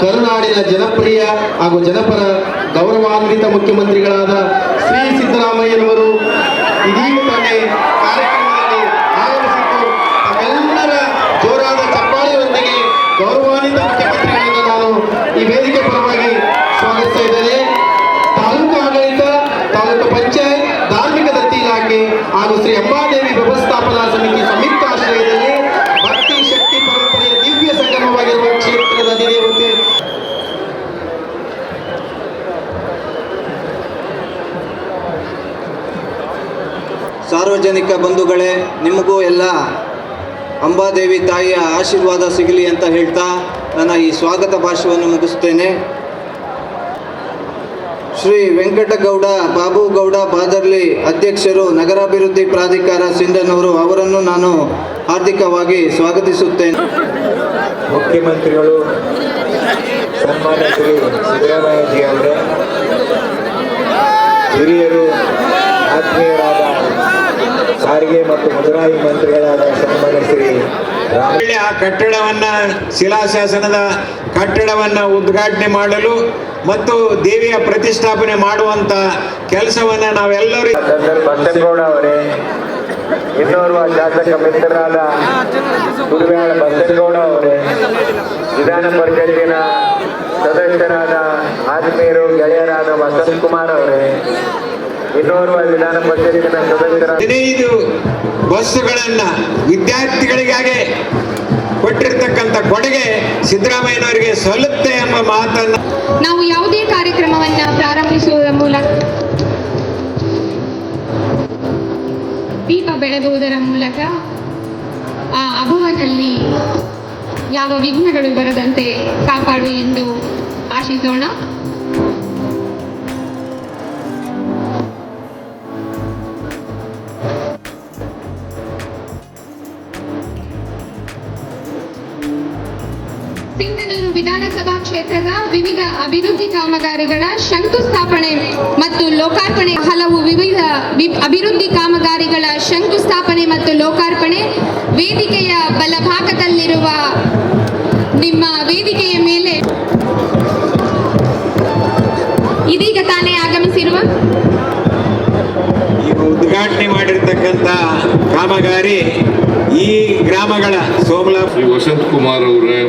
ಕರುನಾಡಿನ ಜನಪ್ರಿಯ ಹಾಗೂ ಜನಪರ ಗೌರವಾನ್ವಿತ ಮುಖ್ಯಮಂತ್ರಿಗಳಾದ ಶ್ರೀ ಸಿದ್ದರಾಮಯ್ಯನವರು ಇದೀಗ ತಾನೇ ಕಾರ್ಯಕ್ರಮದಲ್ಲಿ ಆಗಮಿಸಿದ್ದು ತಮ್ಮೆಲ್ಲರ ಜೋರಾದ ಚಪ್ಪಾಳೆಯೊಂದಿಗೆ ಗೌರವಾನ್ವಿತ ಮುಖ್ಯಮಂತ್ರಿಗಳನ್ನು ನಾನು ಈ ವೇದಿಕೆ ಪರವಾಗಿ ಸ್ವಾಗತಿಸ್ತಾ ಇದ್ದೇನೆ. ತಾಲೂಕು ಆಡಳಿತ, ತಾಲೂಕು ಪಂಚಾಯತ್, ಧಾರ್ಮಿಕ ದತ್ತಿ ಇಲಾಖೆ ಹಾಗೂ ಶ್ರೀ ಅಂಬಾದೇವಿ ವ್ಯವಸ್ಥಾಪನಾ ಸಮಿತಿ ಸಂಯುಕ್ತ ಆಶ್ರಯದಲ್ಲಿ ಭಕ್ತಿ ಶಕ್ತಿ ಪರಂಪರೆಯ ದಿವ್ಯ ಸಂಗಮವಾಗಿರುವ ಕ್ಷೇತ್ರದ ಅಧಿದೇವತೆ ಸಾರ್ವಜನಿಕ ಬಂಧುಗಳೇ, ನಿಮಗೂ ಎಲ್ಲ ಅಂಬಾದೇವಿ ತಾಯಿಯ ಆಶೀರ್ವಾದ ಸಿಗಲಿ ಅಂತ ಹೇಳ್ತಾ ನನ್ನ ಈ ಸ್ವಾಗತ ಭಾಷಣವನ್ನು ಮುಗಿಸ್ತೇನೆ. ಶ್ರೀ ವೆಂಕಟಗೌಡ ಬಾಬುಗೌಡ ಬಾದರ್ಲಿ ಅಧ್ಯಕ್ಷರು, ನಗರಾಭಿವೃದ್ಧಿ ಪ್ರಾಧಿಕಾರ ಸಿಂಧನೂರು ಅವರನ್ನು ನಾನು ಹಾರ್ದಿಕವಾಗಿ ಸ್ವಾಗತಿಸುತ್ತೇನೆ. ಮುಖ್ಯಮಂತ್ರಿಗಳು ಸನ್ಮಾನ್ಯ ಶ್ರೀ ಸಿದ್ದರಾಮಯ್ಯಜಿ ಅವರೇ, ಹಿರಿಯರು, ಆತ್ಮೀಯರಾದ ಸಾರಿಗೆ ಮತ್ತು ಮುಜರಾಯಿ ಮಂತ್ರಿಗಳಾದ ಸನ್ಮಾನ್ಯ ಶ್ರೀ ಆ ಕಟ್ಟಡವನ್ನು, ಶಿಲಾಶಾಸನದ ಕಟ್ಟಡವನ್ನು ಉದ್ಘಾಟನೆ ಮಾಡಲು ಮತ್ತು ದೇವಿಯ ಪ್ರತಿಷ್ಠಾಪನೆ ಮಾಡುವಂತ ಕೆಲಸವನ್ನು ನಾವೆಲ್ಲರೂ ಬಸನಗೌಡ ಅವರೇ, ಇನ್ನೋರ್ವ ಶಾಸಕ ಮಿತ್ರರಾದ ಗುರುವ್ಯಾಳ ಬಸನಗೌಡ ಅವರೇ, ವಿಧಾನ ಪರಿಷತ್ತಿನ ಸದಸ್ಯರಾದ ಆತ್ಮೀಯರು ಗೆಳೆಯರಾದ ವಸಂತ್ ಕುಮಾರ್ ಅವರೇ, ಇನ್ನೋರ್ವ ವಿಧಾನ ಪರಿಷತ್ತಿನ ಸದಸ್ಯರ 15 ಬಸ್ಸುಗಳನ್ನ ವಿದ್ಯಾರ್ಥಿಗಳಿಗಾಗಿ ಕೊಟ್ಟಿರ್ತಕ್ಕಂಥ ಕೊಡುಗೆ ಸಿದ್ದರಾಮಯ್ಯನವರಿಗೆ ಸಲ್ಲುತ್ತೆ ಎಂಬ ಮಾತನ್ನು ನಾವು ಯಾವುದೇ ಕಾರ್ಯಕ್ರಮವನ್ನ ಪ್ರಾರಂಭಿಸುವುದರ ಮೂಲಕ, ದೀಪ ಬೆಳಗುವುದರ ಮೂಲಕ ಆ ಅಭವನಲ್ಲಿ ಯಾವ ವಿಘ್ನಗಳು ಬರದಂತೆ ಕಾಪಾಡು ಎಂದು ಆಶಿಸೋಣ. ಸಿಂಧನೂರು ವಿಧಾನಸಭಾ ಕ್ಷೇತ್ರದ ವಿವಿಧ ಅಭಿವೃದ್ಧಿ ಕಾಮಗಾರಿಗಳ ಶಂಕುಸ್ಥಾಪನೆ ಮತ್ತು ಲೋಕಾರ್ಪಣೆ, ಹಲವು ವಿವಿಧ ಅಭಿವೃದ್ಧಿ ಕಾಮಗಾರಿಗಳ ಶಂಕುಸ್ಥಾಪನೆ ಮತ್ತು ಲೋಕಾರ್ಪಣೆ ವೇದಿಕೆಯ ಬಲಭಾಗದಲ್ಲಿರುವ ನಿಮ್ಮ ವೇದಿಕೆಯ ಮೇಲೆ ಇದೀಗ ತಾನೇ ಆಗಮಿಸಿರುವ ಉದ್ಘಾಟನೆ ಮಾಡಿರ್ತಕ್ಕಂಥ ಕಾಮಗಾರಿ ಈ ಗ್ರಾಮಗಳ ಸೋಮಲ ಶ್ರೀ ವಸಂತ್ ಕುಮಾರ್ ಅವರೇ,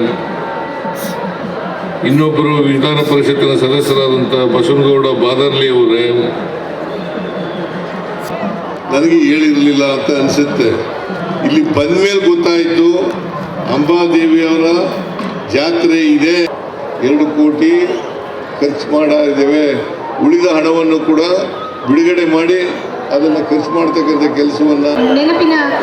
ಇನ್ನೊಬ್ಬರು ವಿಧಾನ ಪರಿಷತ್ತಿನ ಸದಸ್ಯರಾದಂಥ ಬಸನಗೌಡ ಬಾದರ್ಲಿ ಅವರೇ, ನನಗೆ ಹೇಳಿರಲಿಲ್ಲ ಅಂತ ಅನಿಸುತ್ತೆ. ಇಲ್ಲಿ ಬಂದ ಮೇಲೆ ಗೊತ್ತಾಯಿತು ಅಂಬಾದೇವಿಯವರ ಜಾತ್ರೆ ಇದೆ, 2 ಕೋಟಿ ಖರ್ಚು ಮಾಡಿದ್ದೇವೆ, ಉಳಿದ ಹಣವನ್ನು ಕೂಡ ಬಿಡುಗಡೆ ಮಾಡಿ ಅದನ್ನು ಖರ್ಚು ಮಾಡ್ತಕ್ಕಂಥ ಕೆಲಸವನ್ನು ನೆನಪಿನ